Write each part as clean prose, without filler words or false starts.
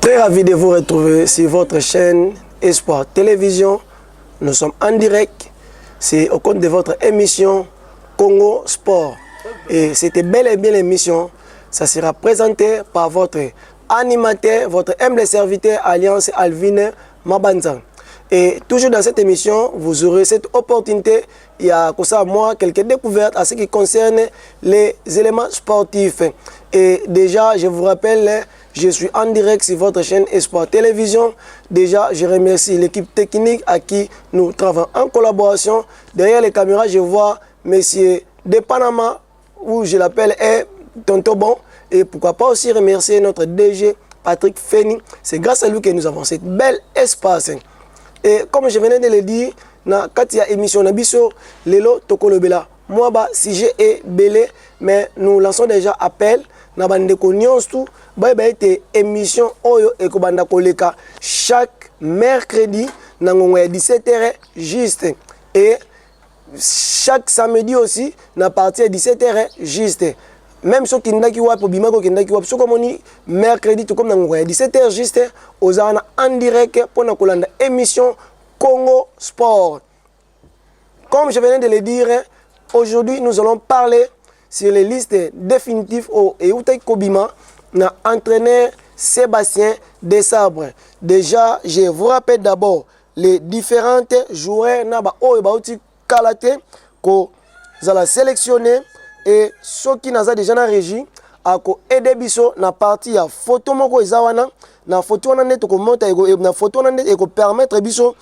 Très ravi de vous retrouver sur votre chaîne Espoir Télévision. Nous sommes en direct. C'est au compte de votre émission Congo Sport. Et c'était bel et bien l'émission. Ça sera présenté par votre animateur, votre humble serviteur Alliance Alvin Mabanza. Et toujours dans cette émission, vous aurez cette opportunité. Il y a comme ça, moi, quelques découvertes à ce qui concerne les éléments sportifs. Et déjà, je vous rappelle, je suis en direct sur votre chaîne Espoir Télévision. Déjà, je remercie l'équipe technique à qui nous travaillons en collaboration. Derrière les caméras, je vois monsieur de Panama, où je l'appelle Tonton Bon. Et pourquoi pas aussi remercier notre DG Patrick Feni. C'est grâce à lui que nous avons cette belle espace. Et comme je venais de le dire, dans la émission Nabiso, Lelo Tokolobela, moi, si j'ai belé, mais nous lançons déjà appel. Na bande konyons tout, été émission Oyo et Kobanda Koleka chaque mercredi, na 17h juste. Et chaque samedi aussi, na partir de 17h juste. Même si kindaki wap ou bimako kindaki wap, so comme on dit mercredi tout comme dans 17h juste, aux en direct pour na kolanda émission Congo Sport. Comme je venais de le dire, aujourd'hui nous allons parler sur les listes définitives et Outai Kobima, na entraîneur Sébastien Desabre. Déjà, je vous rappelle d'abord les différentes joueurs na ba o ba outi kalate ko zala sélectionner et ceux qui n'a déjà na régie a ko aider biso na partie ya photo moko ezawana na photo wana net ko monta ego na photo wana net ko permettre biso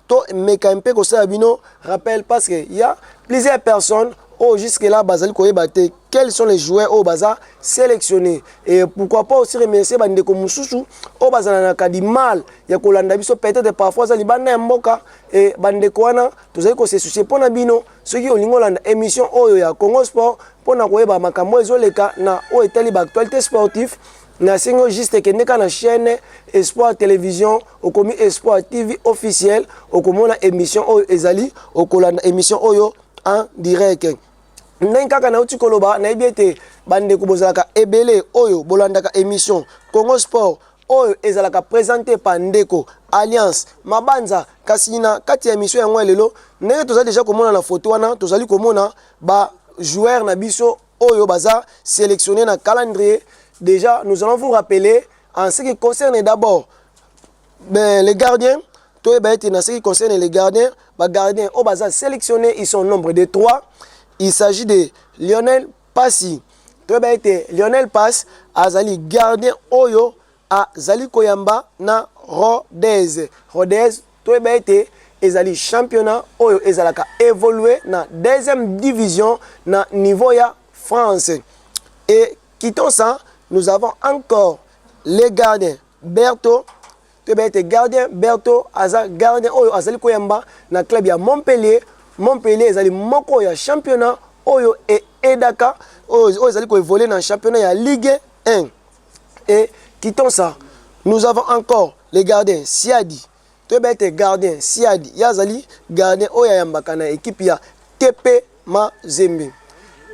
to meka un peu ko ça bino rappel parce que il y a plusieurs personnes. Oh, jusque-là, Bazali Koyebate, quels sont les joueurs au Baza sélectionnés? Et pourquoi pas aussi remercier Bandeko Moussoussou, au Baza Nakadi mal, Yakolanda Biso, peut-être parfois Zalibana Mboka, et Bandeko Wana, tous ceux qui se soucient pour Nabino, ceux qui ont l'Ingolanda émission Oyo Congo Sport, pour Nakoyeba Makamo Ezoleka, na O Etali Actualité Sportive, na singo juste que neka na chaîne Espoir Télévision, au commis Espoir TV officiel, au commun émission Oyo Ezali, au Kolanda émission Oyo en direct. N'enkaka na uti koloba na ibiete bande kubozalaka ebele oyo bolandaka émission Congo Sport oyo ezalaka présenté par Ndeko Alliance Mabanza kasina kati ya émission yango lelo ndenge tozali déjà komona na photo wana tozali komona ba joueur na biso oyo baza sélectionné na calendrier. Déjà nous allons vous rappeler en ce qui concerne d'abord les gardiens. Tout est ce qui concerne les gardiens. Les gardiens au bazar sélectionnés, ils sont au nombre de 3. Il s'agit de Lionel Passi. Tout est Lionel Pass, Azali gardien Oyo, à Zali Koyamba, na Rodez. Rodez, tout est Azali championnat Oyo, Ezalaka évolué na deuxième division na niveau ya France. Et quittons ça, nous avons encore les gardiens Berthaud. Gardien Berthaud Aza gardien Oyo Azali Koyamba na club ya Montpellier. Montpellier ezali moko ya championnat Oyo et Edaka Oyo ezali ko évoluer dans championnat ya Ligue 1. Et quittons ça, nous avons encore les gardiens Siadi. Tobete gardien Siadi Yazali gardien Oyo Yambaka na équipe ya TP Mazembe.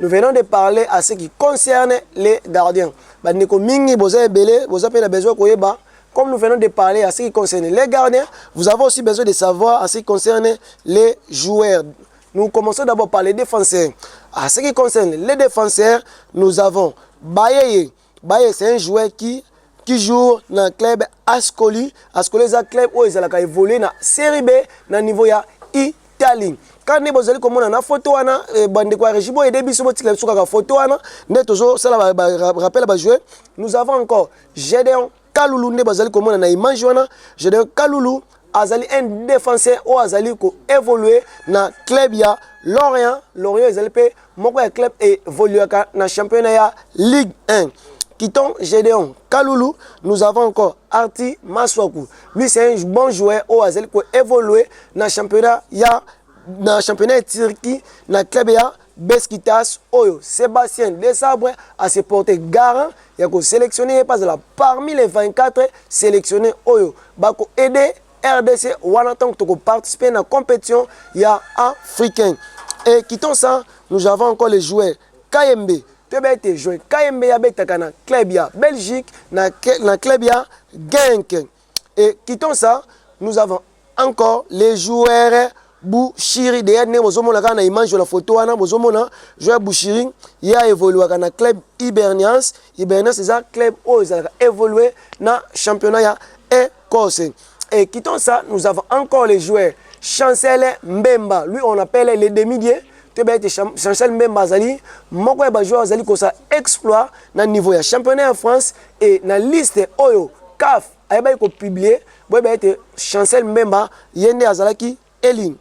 Nous venons de parler à ce qui concerne les gardiens. Bandeko mingi boza ebele boza pe na besoin koyeba. Comme nous venons de parler à ce qui concerne les gardiens, vous avez aussi besoin de savoir à ce qui concerne les joueurs. Nous commençons d'abord par les défenseurs. À ce qui concerne les défenseurs, nous avons Baye. Baye, c'est un joueur qui joue dans le club Ascoli. Ascoli, c'est un club où il a évolué dans la série B, dans le niveau de Italie. Quand vous avez une photo, vous avez nous avons encore Gédéon Kaloulou ne bazali komona na image wana Gédéon Kaloulou azali un défenseur ou azali ko évoluer na club ya Lorient ezali pe moko ya club évoluer na championnat ya Ligue 1. Quittons Gédéon Kaloulou, nous avons encore Arti Maswaku. Lui c'est un bon joueur ou azali ko évoluer na championnat Turquie na club ya Besiktas Oyo. Sébastien Desabre a se porté garant. Il y a sélectionné parmi les 24 sélectionnés Oyo. Bako aider RDC Wanaton pour participer à la compétition il y a africain. Et quittons ça, nous avons encore les joueurs KMB. tu vas être joué KMB ya betaka na club ya Belgique na club ya Genk. Et quittons ça, nous avons encore les joueurs Bouchiri. D'ailleurs, nous avons la image de la photo, nous avons le joueur Bouchiri, il a évolué dans le club Hibernians. Hibernians, c'est un club où il a évolué dans le championnat écossais. Et quittons ça, nous avons encore les joueurs Chancel Mbemba. Lui, on appelle les demi-dieux. Tu vas être Chancel Mbemba Zali. Moko ya joueur Zali ko sa exploit na niveau ya championnat en France et na liste Oyo CAF ayeba ko publier. Boy ba être Chancel Mbemba yende azalaki Elin.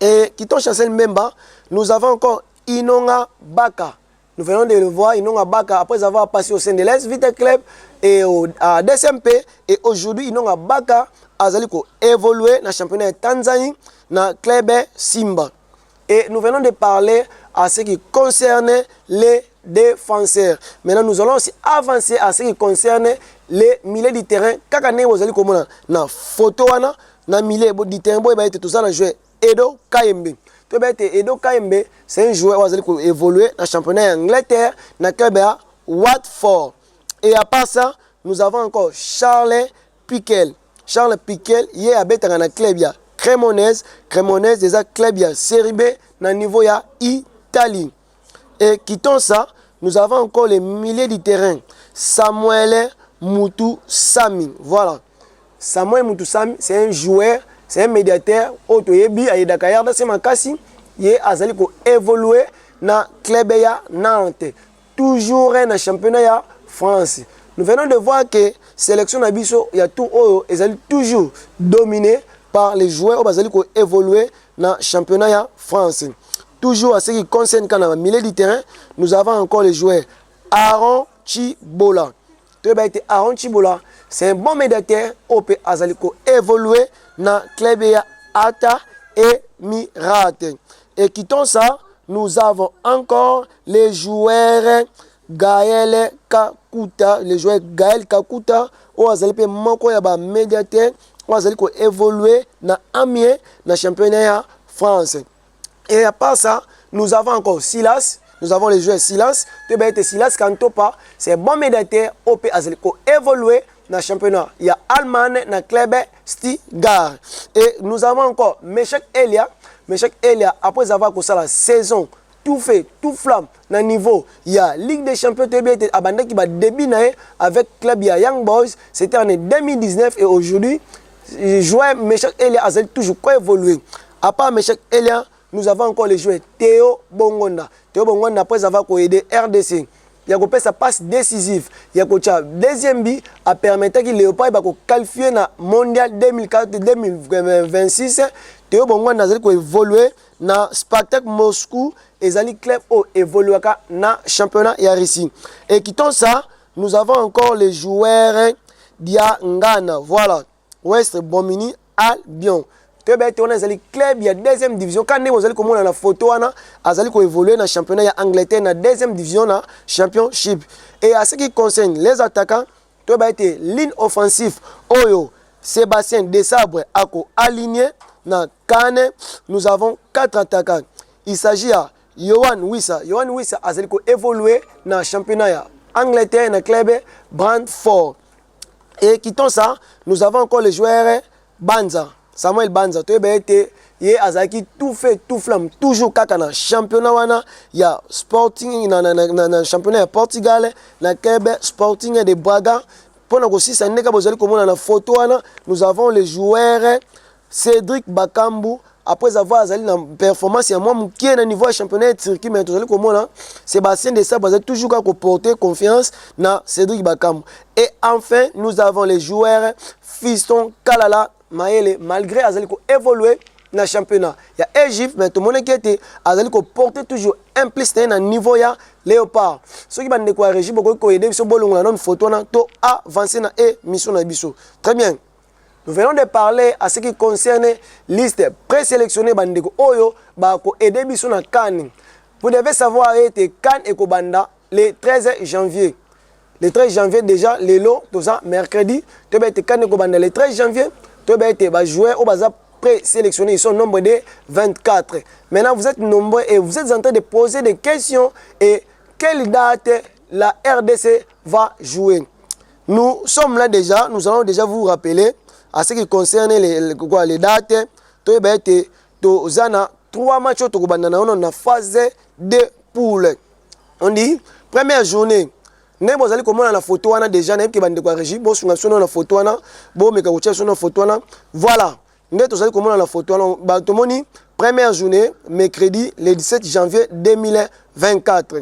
Et quittons Chancel Mbemba, nous avons encore Inonga Baka. Nous venons de le voir, Inonga Baka, après avoir passé au sein de l'Est Vite Club et à DSMP. Et aujourd'hui, Inonga Baka a évolué dans le championnat de Tanzanie, dans le club Simba. Et nous venons de parler à ce qui concerne les défenseurs. Maintenant, nous allons aussi avancer à ce qui concerne les milieux du terrain. Kakane vous allez comment na photo na na milieu du terrain, boy ba tout ça na jouer Edo Kayembe. Tu vas être Edo Kayembe, c'est un joueur qui va évoluer dans le championnat d'Angleterre, dans le club de Watford. Et à part ça, nous avons encore Charles Piquel. Charles Piquel, il est à dans le club de Cremonese. Cremonese, c'est un club de Série B, dans le niveau de Italie. Et quittons ça, nous avons encore les milieux du terrain. Samuel Moutou Sami. Voilà. Samuel Moutou Sami, c'est un joueur. C'est un médiateur, Otoyebi, Aïdakayar, c'est Makassi, il a évolué dans le club de Nantes, toujours dans le championnat de France. Nous venons de voir que la sélection d'Abisso, il y a tout, ils ont toujours dominé par les joueurs qui ont évolué dans le championnat de France. Toujours à ce qui concerne le milieu du terrain, nous avons encore les joueurs Aaron Chibola. Aaron Chibola, c'est un bon médiateur qui a évolué dans le club de Ata et Mirate. Et quittons ça, nous avons encore les joueurs Gaël Kakuta, les joueurs Gaël Kakuta, qui ont médiateur, qui ont évolué dans Amiens, dans le championnat de France. Et à part ça, nous avons encore Silas. Nous avons les joueurs Silas. Silas Kantopa, c'est un bon médiateur qui a évolué dans le championnat. Il y a Allemagne dans le club Stuttgart. Et nous avons encore Meshek Elia. Meshek Elia, après avoir commencé la saison, tout fait, tout flamme dans le niveau. Il y a Ligue des Champions qui va débuter avec le club Young Boys. C'était en 2019 et aujourd'hui, le joueur Meshek Elia a toujours évolué. À part Meshek Elia, nous avons encore les joueurs Théo Bongonda. Théo Bongonda, après avoir aidé RDC, il y a sa passe décisive. Il y a un deuxième but à permettre que Léopard va qualifier dans le mondial 2026. Théo Bongonda a évolué dans le Spartak Moscou et les clubs ont évolué dans le championnat ici. Et quittons ça, nous avons encore les joueurs d'Yangana. Voilà, West Bomini Albion. Tu vas être dans le club, il y a deuxième division. Quand vous allez comme la photo, vous allez évoluer dans le championnat d'Angleterre, dans la deuxième division, dans le championship. Et à ce qui concerne les attaquants, tu vas être ligne offensive. Oyo, Sébastien Desabre, aligné dans Kane. Nous avons 4 attaquants. Il s'agit de Yohan Wissa. Yohan Wissa a évolué dans le championnat d'Angleterre, dans le club Brentford. Et quittons ça, nous avons encore les joueurs Banza. Samuel Banza, tu es Azaki tout fait, tout flamme, toujours kaka na championnat wana, il y a Sporting na championnat de Portugal, na Québec Sporting de Braga. Pour nous aussi, ça n'est pas besoin comme on a la photo wana, nous avons les joueurs Cédric Bakambu. Après avoir une performance, il y a moi qui est au niveau du championnat de Turquie, mais tout comme on a Sébastien Desabre, vous avez toujours porter confiance dans Cédric Bakambu. Et enfin, nous avons les joueurs Fiston Kalala Maëlle, malgré Azaliko évoluer dans le championnat. Il y a Égypte, mais tout le monde qui était Azaliko porter toujours implicité dans le niveau de Léopard. Ceux qui vont nous régir, beaucoup aider sur bolon la photo na to avancer dans émission na biso. Très bien. Nous venons de parler à ce qui concerne liste présélectionnée bandeko oyo ba ko aider biso na CAN. Vous devez savoir que CAN et Kobanda le 13 janvier. Le 13 janvier déjà, le lot, tout ça, mercredi, tu vas être CAN et Kobanda le 13 janvier. Tu vas être joueur au bazar présélectionné, ils sont nombre de 24. Maintenant, vous êtes nombreux et vous êtes en train de poser des questions. Et quelle date la RDC va jouer. Nous sommes là déjà, nous allons déjà vous rappeler à ce qui concerne les dates. Zana 3 matchs dans la phase de poule. On dit, première journée, nous allons commencer la photo déjà, nous allons la photo, voilà. Nous allons commencer la photo. Première journée, mercredi, le 17 janvier 2024.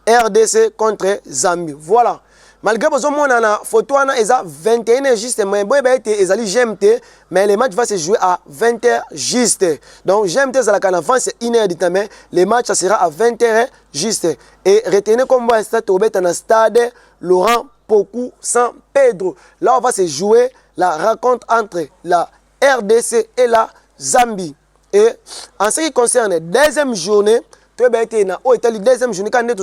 RDC contre Zambie. Voilà. Malgré que la photo est 21h juste, mais GMT, mais le match va se jouer à 20h juste. Donc GMT c'est 1h du temps, mais le match sera à 20h juste. Et retenez comme moi un stade Laurent Pokou San Pedro. Là on va se jouer la rencontre entre la RDC et la Zambie. Et en ce qui concerne la deuxième journée, deuxième journée quand nous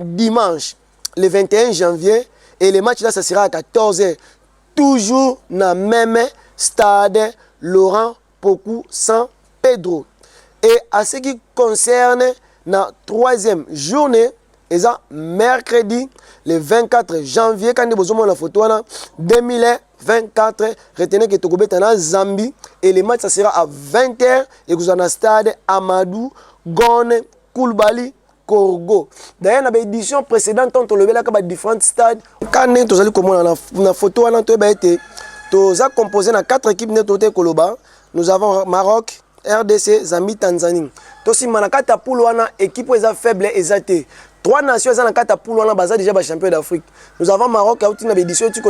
dimanche le 21 janvier et le match là ça sera à 14h toujours dans le même stade Laurent Pokou San Pedro. Et en ce qui concerne la troisième journée et ça mercredi le 24 janvier quand nous avons la photo 2024 retenez que Tokobeta na Zambie et le match ça sera à 20h et vous avez un stade Amadou Gone Koulibaly Corgo. D'ailleurs, dans l'édition précédente, on a levé différents stades. Quand nous avons la photo, nous avons composé 4 équipes. Nous avons Maroc, RDC, Zambie, Tanzanie. Nous avons 4 poules, équipe faible et 3 nations dans 4 poules, on a déjà champion d'Afrique. Nous avons Maroc qui a une édition qui a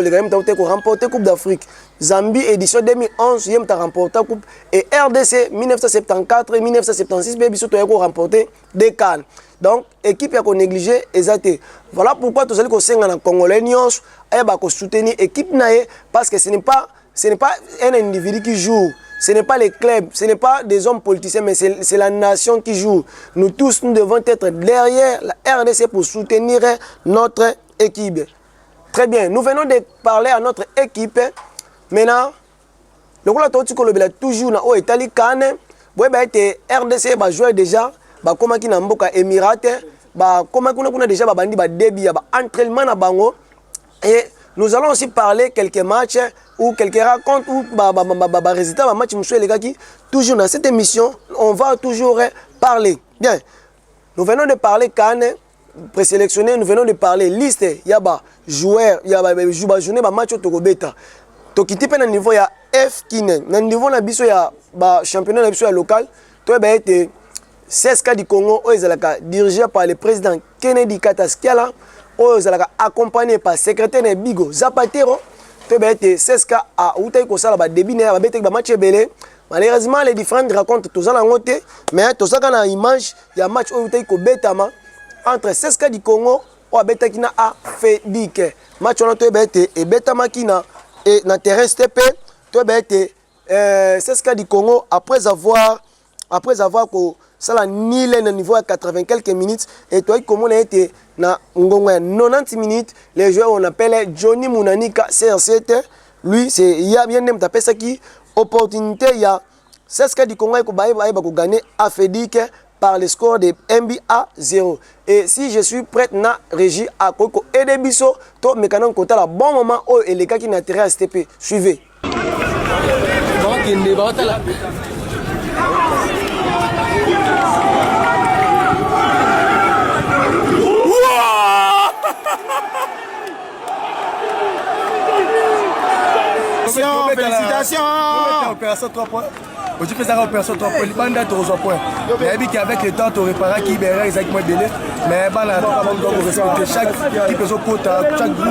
remporté la Coupe d'Afrique. Zambie, édition 2011, qui a remporté la Coupe. Et RDC, 1974 et 1976, qui a remporté des Cannes. Donc, équipe qui a négligé exacté. Voilà pourquoi tous les Congolais ont soutenir l'équipe parce que ce n'est pas un individu qui joue. Ce n'est pas les clubs, ce n'est pas des hommes politiciens, mais c'est la nation qui joue. Nous tous, nous devons être derrière la RDC pour soutenir notre équipe. Très bien, nous venons de parler à notre équipe. Maintenant, le rôle de toujours dans l'Italie, RDC va jouer déjà. Comme qui na mboka Émirats, comme kuna déjà bandi ba débit ya entraînement na bango et nous allons aussi parler quelques matchs ou quelques racontes ou résultats match monsieur les gars qui toujours dans cette émission on va toujours parler. Bien. Nous venons de parler CAN présélectionné, nous venons de parler liste yaba joueurs yaba journée ba match tokobeta. Tokiti pe na niveau ya F kine na niveau na biso ya ba championnat na biso ya local to ba été 16 cas du Congo, dirigé par le président Kennedy Kataskiala, accompagné par le secrétaire Bigo Zapatero, 16 cas à Outaï Kosala, début de match belé. Malheureusement, les différentes rencontres, tout ça dans côté, mais tout ça dans l'image, il y a un match Outaï Kobetama entre 16 cas du Congo ou Betakina a fait dique. Match on a été et Betama Kina et dans terrain STP, 16 cas du Congo après avoir que ça la nil au niveau à 80 quelques minutes et toi comme on a été na 90 minutes les joueurs on appelle Johnny Munanika CR7 lui c'est il y a bien même tapé ça qui opportunité il y a 16 cas du Congo ko gagner à Fédique par le score de NBA 0 et si je suis prête na régie à Koko et de biso to mécanon côté la bon moment oh et les gars qui n'intérêt à STP suivez. Félicitations! Opération 3 points. Aujourd'hui, fais ça opération 3 points. Libanda, tu reçois point. Il y a dit qu'avec le temps, tu réparais qui verrait exactement délai. Mais bon, là, on doit respecter chaque équipe, chaque groupe.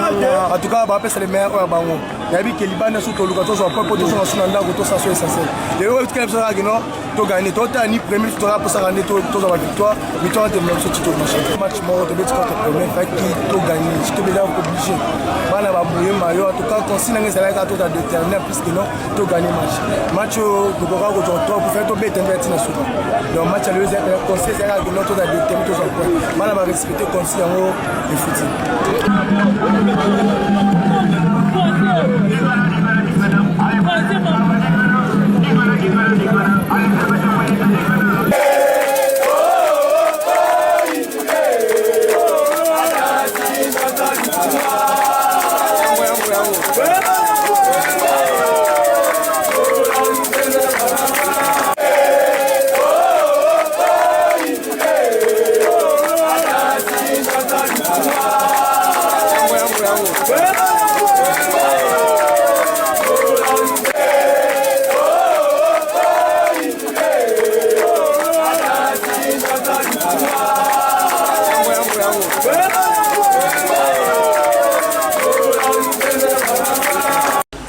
En tout cas, on va appeler ça les meilleurs à Bango. Il y a dit que Libanda, sous ton locato, soit point pour tout son ensemble, tout ça, c'est essentiel. Et eux, tu as gagné. Tu as gagné premier, tu auras pour ça gagner toute la victoire. Mais tu as gagné ce titre de match mort, tu as premier, tu as gagné. Je te mets obligé. En tout cas, quand si tu as déterminé, puisque non, tu as gagné match. Match, tu pour faire tomber tes bêtes dans souvent. Donc match à l'heure le conseil c'est là que notre a déterminé tout ça point. Mal va respecter conseil en haut et foot.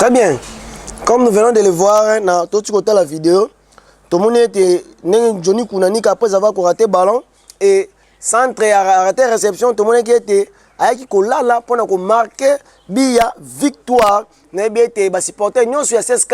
Très bien. Comme nous venons de le voir dans tout côté de la vidéo, tout le monde était Johnny Kounani après avoir raté le ballon et centre arrêté réception, tout le monde qui était avec là pour marquer bia victoire. N'a bien été supporter nous sur CSK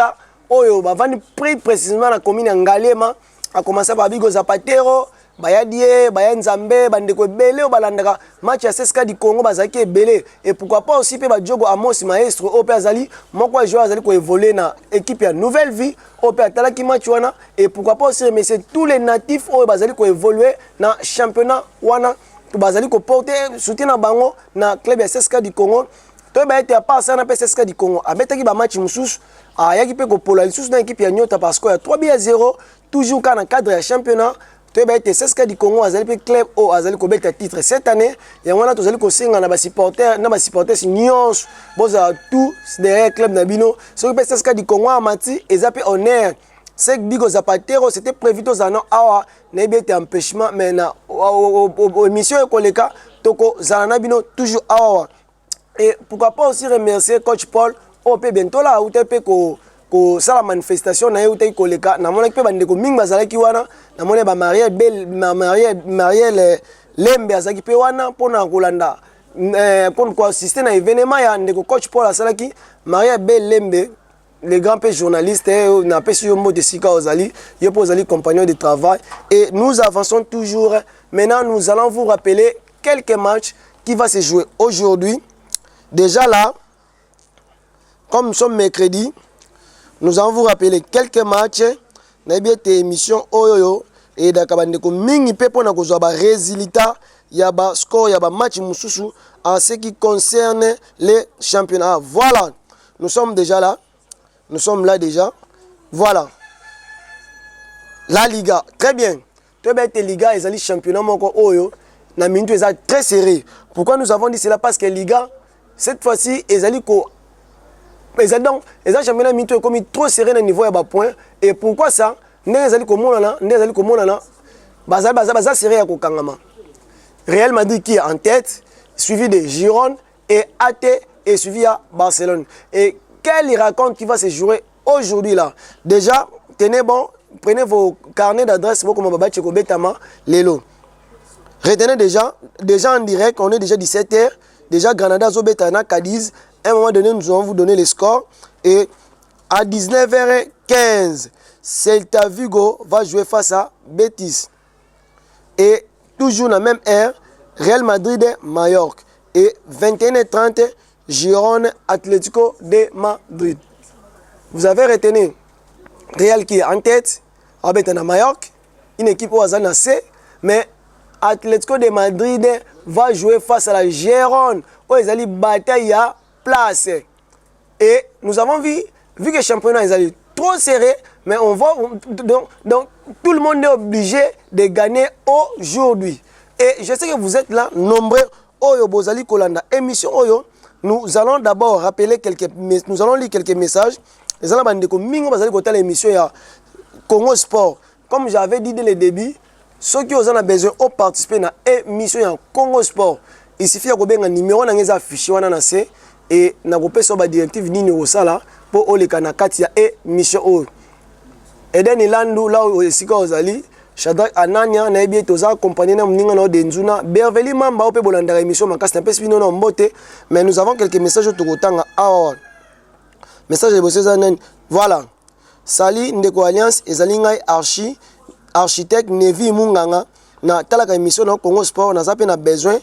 oyo ba vandi pris précisément dans la commune Ngalema a commencé par Bigo Zapatero Bayadie, Bayanzambe, Bandeko Belé, Balandaka, match à CSK du Congo, Bazaki Belé. Et pourquoi pas aussi Djogo Amos Maestro, Ope Azali, mon quoi joueur Azali qui évolue dans l'équipe à Nouvelle Vie, Ope Atalaki match wana. Et pourquoi pas aussi remercier tous les natifs Ope Bazali qui évolue dans le championnat wana. Bazali qui porte soutien à Bango dans le club à CSK du Congo. Toi, bah, tu as pas ça, on appelle CSK du Congo. Avec qui match moussous, il y a qui peut polo, il dans l'équipe à Nyota parce qu'il y a 3-0, toujours dans le cadre du championnat. Tu as CSK du Congo, Azali club au Azali ko beta titre cette année. Et on a tous les cosinga na ba supporter, nyons, boza tout derrière club nabino. Ce que CSK du Congo a mati, ezape honneur. C'est que Bigo Zapatero, c'était prévu tous en awa, n'ebe te empêchement, mais na émission et koleka, toko zanabino toujours awa. Et pourquoi pas aussi remercier coach Paul, au pe bientôt là, ou te pe ko ça la manifestation na yote koleka na mona pe bande ko mingi bazala ki wana na mona ba Marielle Lembe azaki pe wana pona kolanda pour ko assister na événement ya ndeko coach Paul asalaki Marielle Lembe les grands pe journalistes na pe sur mot de sika ozali yo po ozali compagnon de travail et nous avançons toujours. Maintenant nous allons vous rappeler quelques matchs qui va se jouer aujourd'hui. Déjà là, comme nous sommes mercredi, nous allons vous rappeler quelques matchs. Nous avons été émission Oyoyo et dakabande ko mingi pe pona ko zo ba résultat ya ba score ya ba match mususu en ce qui concerne les championnats. Voilà. Nous sommes déjà là. Nous sommes là déjà. Voilà. La Liga, très bien. Très bien Liga et les championnats moko Oyo na minute est très serré. Pourquoi nous avons dit cela? Parce que Liga cette fois-ci ezali ko donc les championnats minute comme trop serré dans niveau ya ba point et pourquoi ça ndezali ko monana baza serré ya ko kangama. Real Madrid qui est en tête suivi de Girone et AT et suivi à Barcelone. Et quel raconte qui va se jouer aujourd'hui là? Déjà tenez bon, prenez vos carnets d'adresse comme Babache ko betama lelo. Retenez déjà en direct, on est déjà 17h. Déjà, Granada Zobetana, Cadiz. À un moment donné, nous allons vous donner les scores. Et à 19h15, Celta Vigo va jouer face à Betis. Et toujours dans la même heure, Real Madrid, Mallorca. Et 21h30, Girone, Atlético de Madrid. Vous avez retenu Real qui est en tête, Abetana Mallorca, une équipe au Azana C, mais Atlético de Madrid va jouer face à la Gérone où ils allaient bataille à place. Et nous avons vu que le championnat est trop serré, mais on voit donc tout le monde est obligé de gagner aujourd'hui. Et je sais que vous êtes là nombreux Oyo Bozali Kolanda émission Oyo. Nous allons d'abord rappeler nous allons lire quelques messages. Les gens bandeko mingo bazali kota l'émission ya Congo Sport. Comme j'avais dit dès le début, ceux qui ont besoin de participer à l'émission de Congo Sport, il suffit de un numéro qui affiché et de directive pour les Kanakatia et mission. Et then il là où il Shadrach Anania na ebi toza accompagné na mninga na Denzuna Berveli Mamba ope bolanda émission makasi na pesi bino na mbote mais nous avons quelques messages tokotanga awa. Message de bosseza nani. Voilà. Sali ndeko alliance ezali ngai architecte Nevi Munganga na talaka émission na Congo Sport na zape na besoin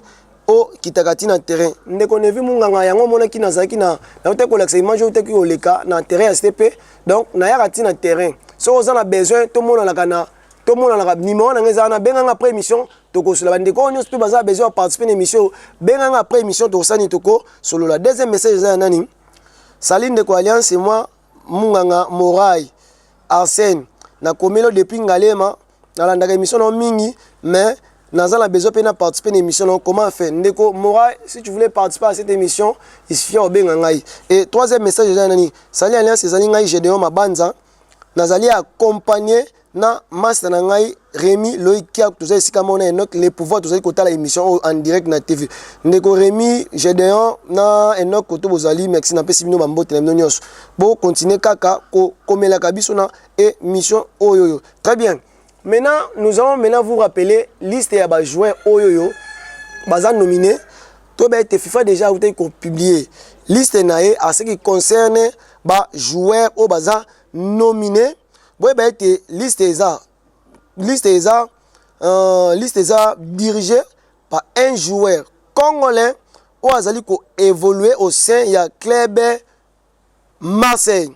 o kitakati na terrain. Ndeko Nevi Munganga yango mona ki nazaki na te ko l'accès image o te ki oleka na terrain STP donc na yakati na terrain. So oza na besoin to mona la kana tout le monde a numéro na benga après émission toko sur la bande ko nyos pe baza besoin participer à émission benga après émission to sani toko solo la deuxième message za nani Saline de Alliance et moi Munganga Morai Arsène na komelo depuis Ngalema na la émission non mingi mais naza la besoin pe na participer à émission non comment faire ndeko Morai si tu voulais participer à cette émission il suffit au benga ngai. Et troisième message za nani Saline Alliance ezali ngai Gédéon Mabanza nazali accompagné na master na ngai Rémi Loïc Kia toza esika mona Enoch les pouvoirs toza kota la émission en direct na TV ndeko Rémi Gédéon na Enoch koto bozali merci na pesi bino bambote na bino nyonso bo continuer kaka ko komela kabiso na émission oyoyo très bien. Maintenant nous allons maintenant vous rappeler liste ya ba joueurs oyoyo baza nominé to ba été FIFA déjà ou ko publier liste nae à ce qui concerne ba joueurs au baza nominé. Boy ba été liste eza dirigée par un joueur congolais ou azali ko évoluer au sein ya club Marseille.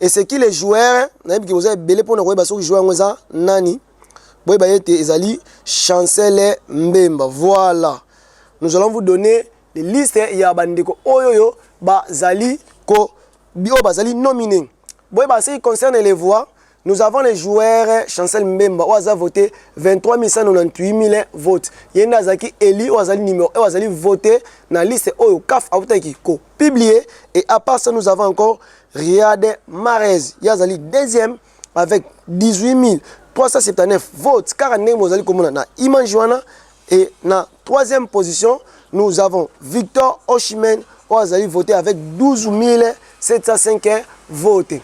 Et c'est qui les joueurs na bi vous avez belé pour na ko ba so joueur ngoza nani boy ba été ezali Chancel Mbemba. Voilà. Nous allons vous donner les listes ya bandeko oyoyo bazali ko bio bazali nominé. Boy ba ce qui concerne les voix. Nous avons les joueurs Chancel Mbemba, où a voté 23 198 000 votes. Yenda Zaki Eli, où a numéro 1, où a voté dans la liste Oyo Kaf Aoutaki ko publié. Et à part ça, nous avons encore Riyad Mahrez. Yazali deuxième avec 18 379 votes. 49 Mozali Komona na Iman Joana. Et na troisième position, nous avons Victor Osimhen, où a voté avec 12 705 votes.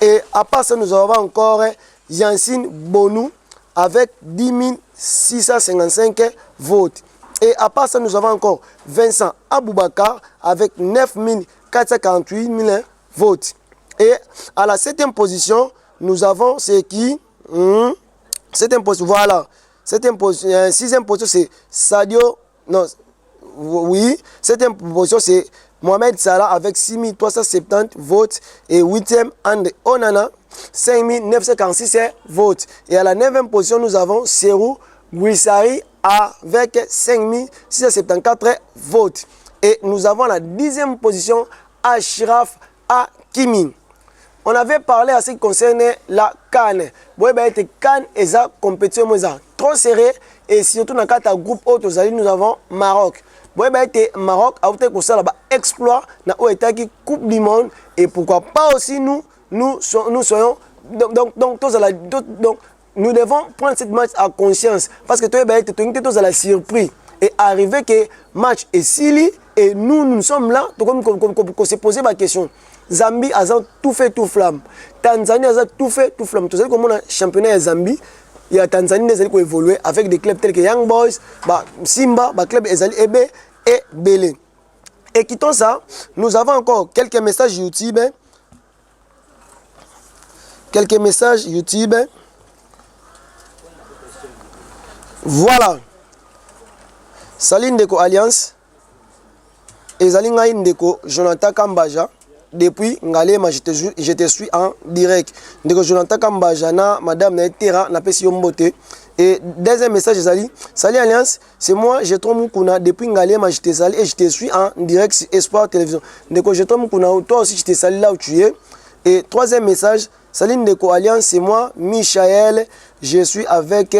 Et à part ça, nous avons encore Yancine Bonou avec 10 655 votes. Et à part ça, nous avons encore Vincent Aboubakar avec 9 448 000 votes. Et à la septième position, nous avons c'est qui septième position, voilà. Sixième position, c'est Sadio. Non, oui. Septième position, c'est Mohamed Salah avec 6 370 votes. Et 8e, André Onana, 5 946 votes. Et à la 9e position, nous avons Serou Guissari avec 5 674 votes. Et nous avons la 10e position, Ashraf Hakimi. On avait parlé à ce qui concernait la CAN. La CAN est une compétition trop serrée. Et surtout dans le groupe autre, nous avons Maroc. Maroc a été exploit dans la Coupe du Monde. Et pourquoi pas aussi nous soyons. Donc, nous devons prendre cette match à conscience. Parce que tu es la surprise. Et arriver que le match est Sili. Et nous sommes là. Qu'on s'est posé la question. Zambie a tout fait tout flamme. Tanzanie a tout fait tout flamme. Tout ça comme on a championnat de Zambie. Il y a Tanzanie qui a évolué avec des clubs tels que Young Boys, Simba, club Ezali Ebe et Belé. Et quittons ça, nous avons encore quelques messages YouTube. Voilà. Saline Ndeko Alliance. Ezali Ngai Ndeko Jonathan Kambaja. Depuis Ngalema, je te suis en direct. Ndeko Jonathan Kambajana, Madame Naetera, Napesi Yombote. Et deuxième message, Zali. Salut Alliance, c'est moi, Jetro Mukuna. Depuis Ngalema, je te salue et je te suis en direct sur Espoir Télévision. Ndeko Jetro Mukuna, toi aussi, je te salue là où tu es. Et troisième message, salut Ndeko Alliance, c'est moi, Michael. Je suis avec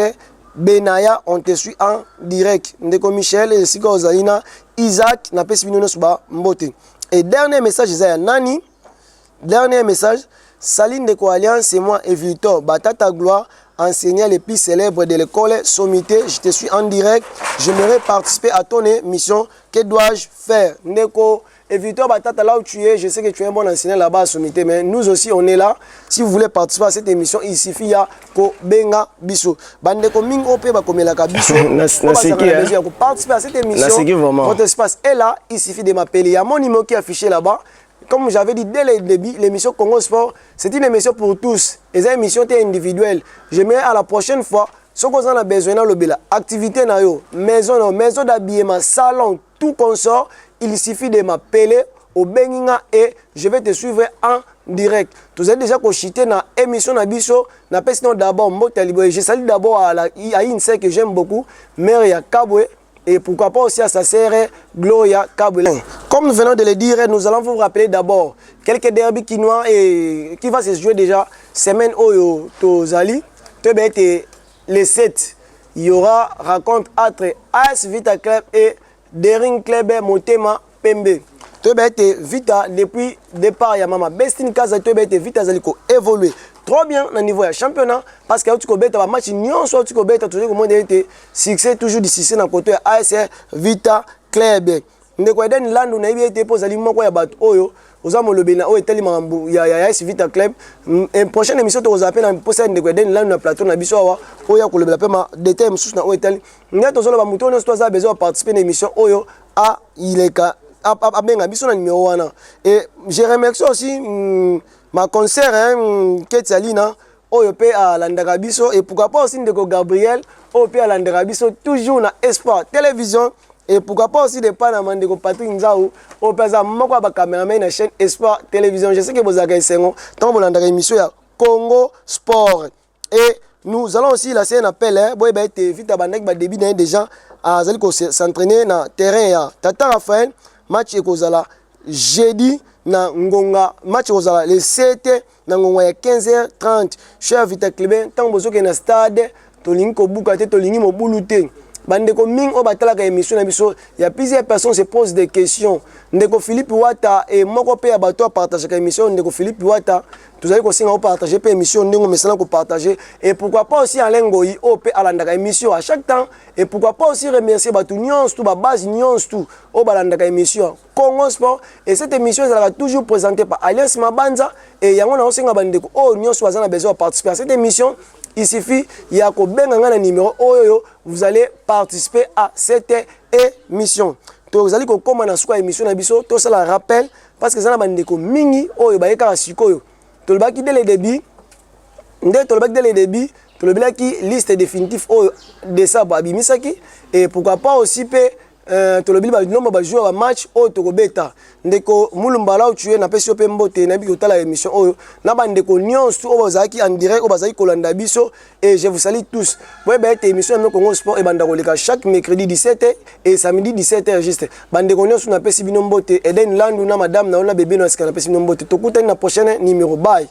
Benaya, on te suit en direct. Ndeko Michel, Sigo Zalina, Isaac, Napesi Binono Suba Mbote. Et dernier message, Isaiah Nani. Dernier message, Saline de Alliance, c'est moi et Victor Batata Gloire, enseignant les plus célèbres de l'école Sommité. Je te suis en direct. J'aimerais participer à ton émission. Que dois-je faire? Ndeko et Victor Batata, là où tu es, je sais que tu es un bon enseignant là-bas à Sommité, mais nous aussi, on est là. Si vous voulez participer à cette émission, il suffit ya ko benga biso. Bandeko ming ope ba komelaka biso. Pour participer à cette émission, votre espace est là. Il suffit de m'appeler. Il y a mon numéro qui est affiché là-bas. Comme j'avais dit dès le début, l'émission Congo Sport, c'est une émission pour tous. Et c'est une émission individuelle. J'aimerais à la prochaine fois, ce qu'on a besoin dans le bela, activité na yo, maison d'habillement, salon, tout consort, il suffit de m'appeler au Benginga et je vais te suivre en direct. Vous avez déjà conchité dans l'émission Nabiso, na sinon d'abord je salue d'abord à une sœur que j'aime beaucoup, Mère Yakabwe. Et pourquoi pas aussi à sa sœur Gloria Kaboulen. Comme nous venons de le dire, nous allons vous rappeler d'abord quelques derbys quinois et qui va se jouer déjà semaine Oyo Tozali. Les 7, il y aura rencontre entre AS Vita Club et Dering Club Motema Pembe. Vita depuis départ Yamama Bestin Kaza Vita Zaliko évolué. trop bien na niveau ya championnat parce que tu kobeta ba match nyonso tu kobeta toujours comment dire succès toujours difficile na côté AS Vita Club ndeko Eden Landu na ibi ete poza limoko ya bato oyo ozamo lobena oyo etali mambu ya AS Vita Club prochaine émission to ozape na posa ndeko Eden Landu na plateau na biso awa oyo kolobela pe ma détail mususu na oyo etali ngato zolo ba muto nyonso toza besoin participer na émission oyo a ileka a benga biso na numéro 1 et je remercie aussi ma concert Ketsalina oyo pe à landaka biso et pourquoi pas aussi ndeko Gabriel oyo pe à landaka biso toujours na Espoir Télévision et pourquoi pas aussi de Panama ndeko Patrick Nzao oyo pe za moko ba cameraman na chaîne Espoir Télévision. Je sais que vous avez sengo tant landaka émission ya Congo Sport et nous allons aussi lancer un appel boy ba été vite abandek ba début déjà à zali ko s'entraîner na terrain ya Tata Raphaël match ekozala jeudi na ngonga match ekozala le 7 na ngonga ya 15h30 cher Vita Club tant bozoke na stade tolingi ko buka te tolingi mobulu te bandeko ming o batalaka émission na biso ya plusieurs personnes se posent des questions ndeko Philippe Wata et moko pe ya bato partager ka émission ndeko Philippe Wata tuzali ko singa o partager pe émission ndingo mesana ko partager et pourquoi pas aussi Alain Ngoyi o pe alandaka émission à chaque temps et pourquoi pas aussi remercier bato nyonso tout ba base nyonso tout o balandaka émission Congo Sport et cette émission sera toujours présentée par Alliance Mabanza et yango na osenga bandeko o nyonso bazana besoin participer à cette émission. Il suffit, il y a un numéro, vous allez participer à cette émission. Vous allez comment dans cette émission, tout ça la rappelle, parce que ça n'a pas mingi, tout le bac dès le début, qui liste définitive de ça, et pourquoi pas aussi tolobi ba nomba ba jouer ba match o to beta ndeko mulumbala o tuer na pesio pe mbote na bi ko tala émission oyo na ba ndeko nyonso o bazaki en direct o bazaki kolanda biso et je vous salue tous boy ba ete émission no Congo Sport e banda koleka chaque mercredi 17h et samedi 17h juste ba ndeko nyonso na pesi bino mbote Eden Landu na madame na ona bébé no esika na pesi bino mbote to kutani na prochaine numéro bye.